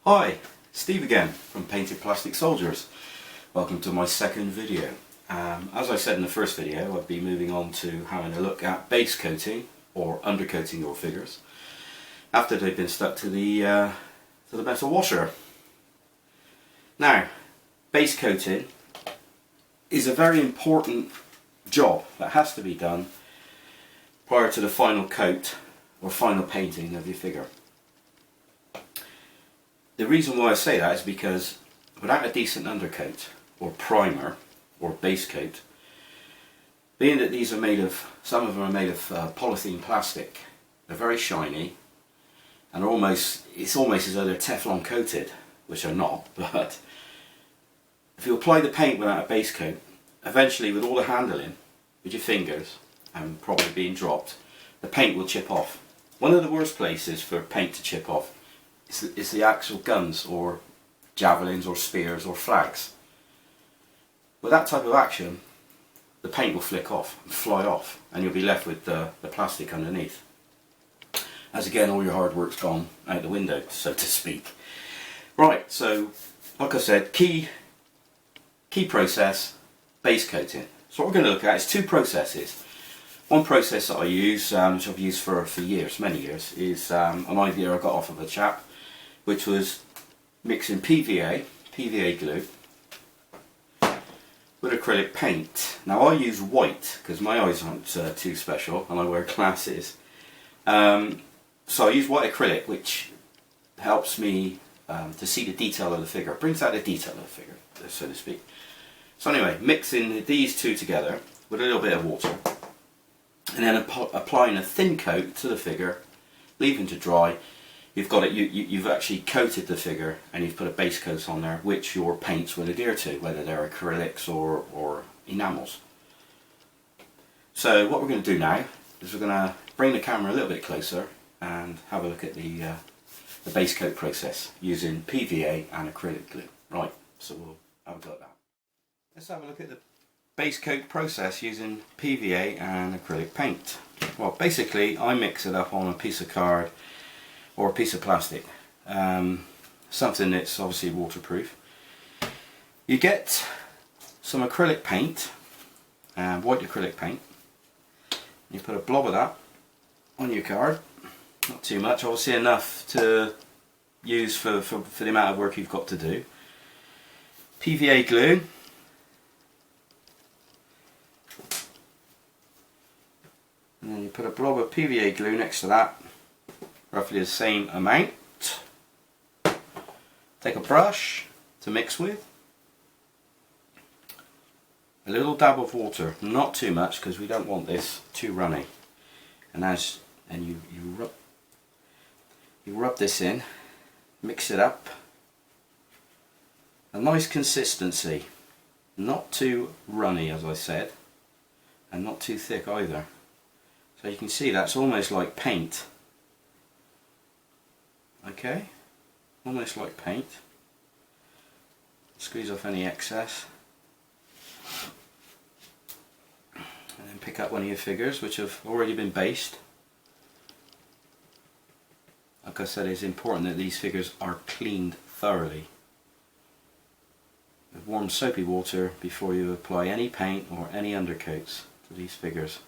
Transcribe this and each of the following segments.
Hi, Steve again from Painted Plastic Soldiers. Welcome to my second video. As I said in the first video, I'd be moving on to having a look at base coating or undercoating your figures after they've been stuck to the metal washer. Now, base coating is a very important job that has to be done prior to the final coat or final painting of your figure. The reason why I say that is because without a decent undercoat or primer or base coat, being that these are made of, some of them are made of polythene plastic, they're very shiny and it's almost as though they're Teflon coated, which are not, but if you apply the paint without a base coat, eventually with all the handling with your fingers and probably being dropped, the paint will chip off. One of the worst places for paint to chip off is the actual guns or javelins or spears or flags. With that type of action, the paint will flick off and fly off and you'll be left with the plastic underneath. As again, all your hard work's gone out the window, so to speak. Right, so like I said, key process, base coating. So what we're going to look at is two processes. One process that I use, which I've used for years, many years, is an idea I got off of a chap, which was mixing PVA glue with acrylic paint. Now I use white because my eyes aren't too special and I wear glasses. So I use white acrylic, which helps me to see the detail of the figure. It brings out the detail of the figure, so to speak. So anyway, mixing these two together with a little bit of water and then applying a thin coat to the figure, leaving to dry. You've got it. You've actually coated the figure, and you've put a base coat on there, which your paints will adhere to, whether they're acrylics or enamels. So what we're going to do now is we're going to bring the camera a little bit closer and have a look at the base coat process using PVA and acrylic glue. Right. So we'll have a go at that. Let's have a look at the base coat process using PVA and acrylic paint. Well, basically, I mix it up on a piece of card or a piece of plastic, something that's obviously waterproof. You get some acrylic paint, white acrylic paint. You put a blob of that on your card, not too much, obviously enough to use for the amount of work you've got to do. PVA glue, and then you put a blob of PVA glue next to that, roughly the same amount. Take a brush to mix with, a little dab of water, not too much because we don't want this too runny. And you rub this in, mix it up. A nice consistency, not too runny as I said, and not too thick either. So you can see that's almost like paint. Okay, almost like paint. Squeeze off any excess and then pick up one of your figures which have already been based. Like I said, it's important that these figures are cleaned thoroughly with warm soapy water before you apply any paint or any undercoats to these figures.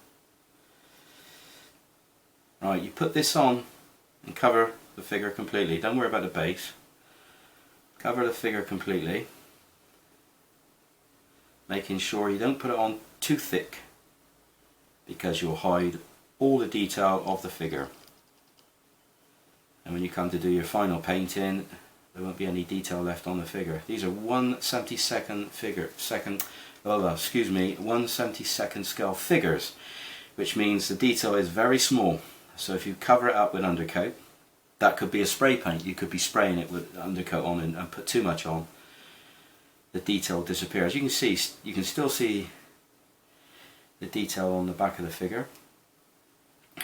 Right, you put this on and cover the figure completely. Don't worry about the base. Cover the figure completely, making sure you don't put it on too thick because you'll hide all the detail of the figure. And when you come to do your final painting, there won't be any detail left on the figure. These are 1/72nd 1/72nd scale figures, which means the detail is very small. So if you cover it up with undercoat, that could be a spray paint. You could be spraying it with undercoat on and put too much on. The detail disappears. You can see, you can still see the detail on the back of the figure.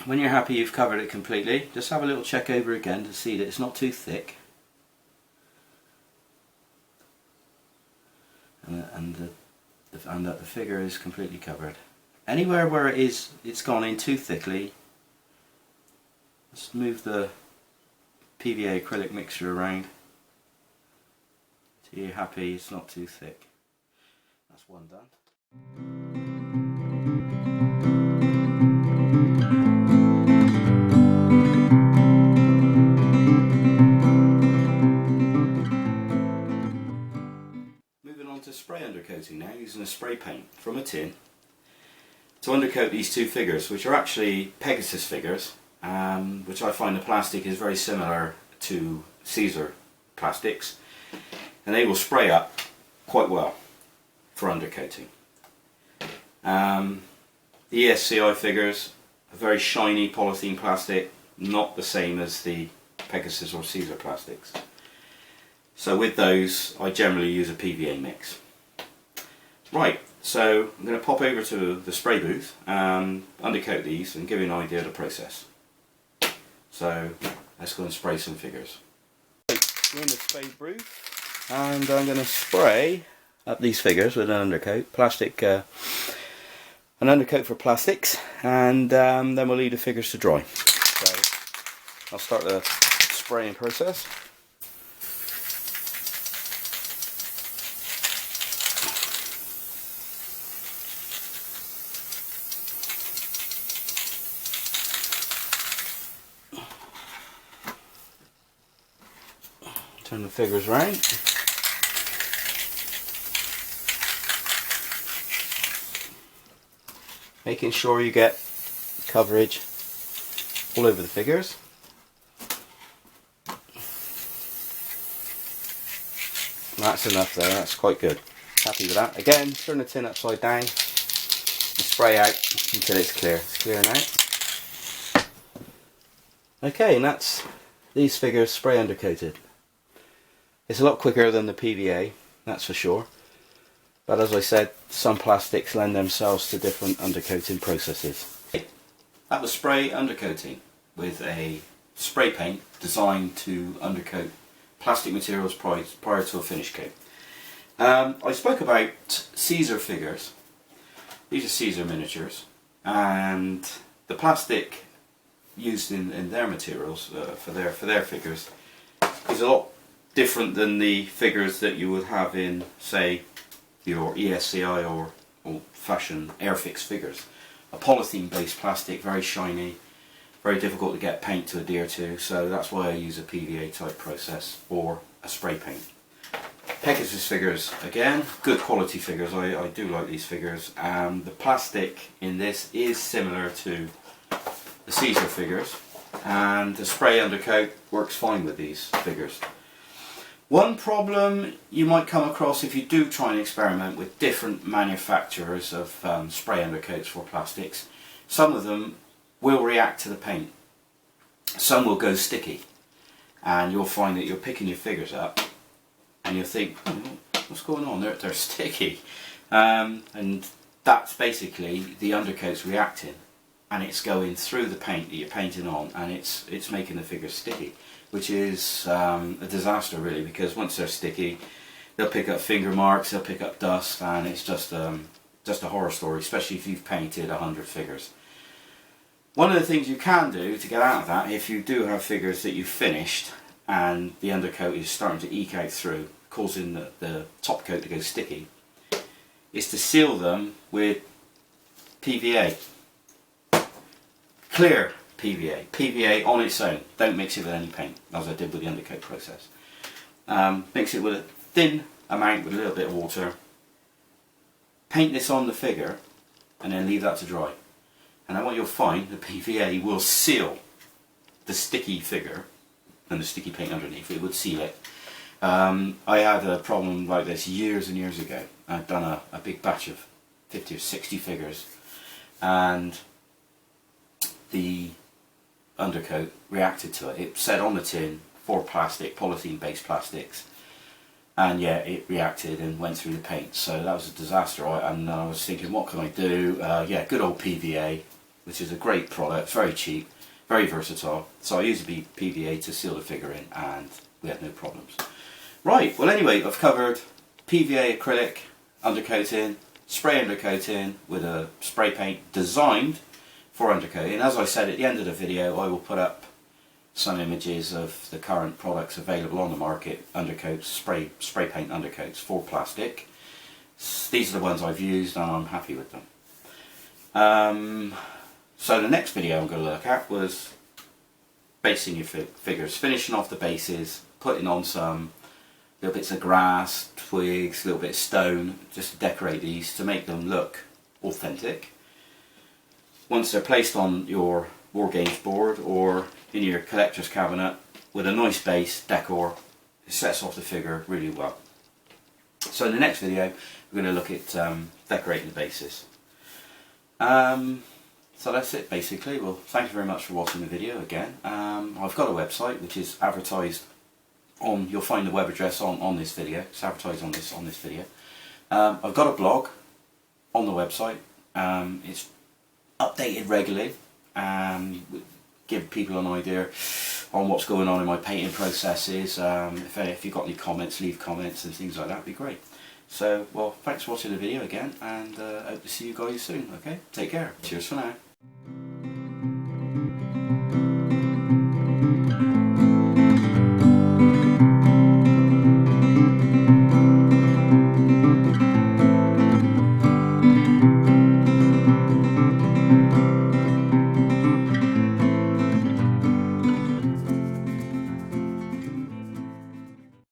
When you're happy you've covered it completely, just have a little check over again to see that it's not too thick. And that the figure is completely covered. Anywhere where it's gone in too thickly, just move the PVA acrylic mixture around So you're happy it's not too thick. That's one done. Moving on to spray undercoating now, using a spray paint from a tin to undercoat these two figures, which are actually Pegasus figures, which I find the plastic is very similar to Caesar plastics, and they will spray up quite well for undercoating. The ESCI figures are very shiny polythene plastic, not the same as the Pegasus or Caesar plastics. So with those I generally use a PVA mix. Right, so I'm going to pop over to the spray booth and undercoat these and give you an idea of the process. So let's go and spray some figures. We're in the spray booth and I'm going to spray up these figures with an undercoat, an undercoat for plastics, and then we'll leave the figures to dry. So I'll start the spraying process. Turn the figures around. Making sure you get coverage all over the figures. That's enough there, that's quite good. Happy with that. Again, turn the tin upside down and spray out until it's clear. It's clear now. Okay, and that's these figures spray undercoated. It's a lot quicker than the PVA, that's for sure. But as I said, some plastics lend themselves to different undercoating processes. That was spray undercoating with a spray paint designed to undercoat plastic materials prior to a finish coat. I spoke about Caesar figures. These are Caesar miniatures, and the plastic used in their materials for their figures is a lot different than the figures that you would have in, say, your ESCI or old-fashioned Airfix figures. A polythene based plastic, very shiny, very difficult to get paint to adhere to, so that's why I use a PVA type process or a spray paint. Pegasus figures, again, good quality figures. I do like these figures. The plastic in this is similar to the Caesar figures, and the spray undercoat works fine with these figures. One problem you might come across if you do try and experiment with different manufacturers of spray undercoats for plastics, some of them will react to the paint. Some will go sticky, and you'll find that you're picking your figures up and you'll think, what's going on? They're sticky. And that's basically the undercoat's reacting, and it's going through the paint that you're painting on, and it's making the figures sticky, which is a disaster really, because once they're sticky they'll pick up finger marks, they'll pick up dust, and it's just a horror story, especially if you've painted 100 figures. One of the things you can do to get out of that, if you do have figures that you've finished and the undercoat is starting to eke out through, causing the top coat to go sticky, is to seal them with PVA. Clear PVA. PVA on its own. Don't mix it with any paint, as I did with the undercoat process. Mix it with a thin amount with a little bit of water. Paint this on the figure and then leave that to dry. And then what you'll find, the PVA will seal the sticky figure and the sticky paint underneath. It would seal it. I had a problem like this years and years ago. I'd done a big batch of 50 or 60 figures, and the undercoat reacted to it. It said on the tin for plastic, polythene based plastics, and yeah, it reacted and went through the paint. So that was a disaster. And I was thinking, what can I do? Yeah, good old PVA, which is a great product, very cheap, very versatile. So I used PVA to seal the figure in, and we had no problems. Right, well anyway, I've covered PVA acrylic undercoating, spray undercoating with a spray paint designed for undercoating. As I said at the end of the video, I will put up some images of the current products available on the market, undercoats, spray paint undercoats for plastic. These are the ones I've used and I'm happy with them. So the next video I'm going to look at was basing your figures, finishing off the bases, putting on some little bits of grass, twigs, a little bit of stone, just to decorate these to make them look authentic. Once they're placed on your war games board or in your collector's cabinet with a nice base decor, it sets off the figure really well. So in the next video we're going to look at decorating the bases. So that's it basically. Well, thank you very much for watching the video again. I've got a website which is advertised on, you'll find the web address on this video. It's advertised on this video. I've got a blog on the website. It's updated regularly, give people an idea on what's going on in my painting processes. If you've got any comments, leave comments and things like that, would be great. So, well, thanks for watching the video again, and hope to see you guys soon, okay? Take care. Cheers for now.